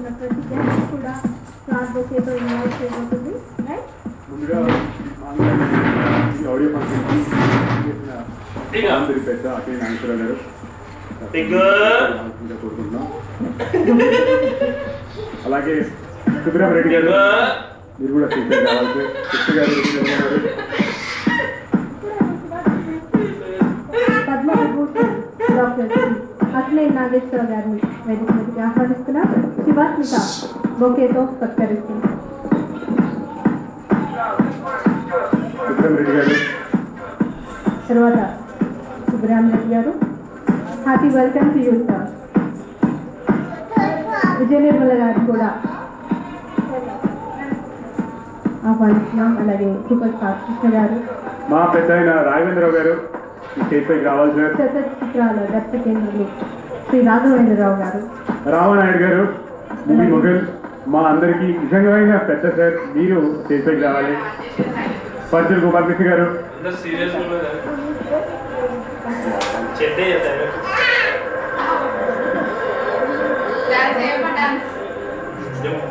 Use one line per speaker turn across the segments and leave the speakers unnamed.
వస్తున్నటువంటి గెస్ట్ కూడా flower బొకేతో invite చేయబోతుంది. రైట్,
ముందుగా ఆడియో ఫంక్షన్ పెద్ద అఖిల నాగేశ్వరరావు గారు కోరుకుంటున్నాం. అలాగే సుబ్రహ్మరెడ్డి గారు మీరు కూడా స్పీకర్ కావాల్సి
పద్మవిభూషణ్ డాక్టర్ అఖిల నాగేశ్వరరావు గారిని వేదిక మీదకి ఆహ్వానిస్తున్నాం. శివాస్మిత బొకేతో సత్కరిస్తుంది.
సుబ్రహ్మరెడ్డి గారు,
తర్వాత సుబ్రహ్మరెడ్డి గారు. Happy welcome to you sir. Vijaya Nirmala గారు కూడా ఆహ్వానిస్తున్నాం. అలాగే సూపర్ స్టార్ కృష్ణ గారు,
మా పెద్ద ఆయన రాఘవేంద్రరావు గారు ఈ స్టేజ్ పైకి రావాలి సార్.
చిత్రాల దర్శకేంద్రులు శ్రీ రాఘవేంద్రరావు గారు,
రామనాయుడు గారు మూవీ మొగల్ మా అందరికీ నిజంగా పెద్ద సార్, మీరు స్టేజ్ పైకి రావాలి. పర్జుల్ గోపాలకృష్ణ గారు,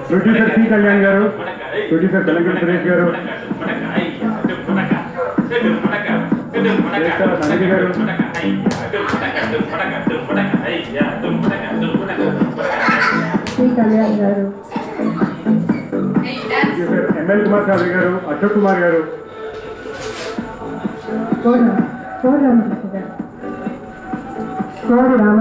ప్రొడ్యూసర్ సి కళ్యాణ్ గారు, ప్రొడ్యూసర్ తెలంగాణ సురేష్ గారు, నరేష్ గారు,
సి కళ్యాణ్ గారు,
ప్రొడ్యూసర్ ఎంఎల్ కుమార్ చౌదరి గారు, అశోక్ కుమార్ గారు,
కోడి రామకృష్ణ గారు, కోడి రామ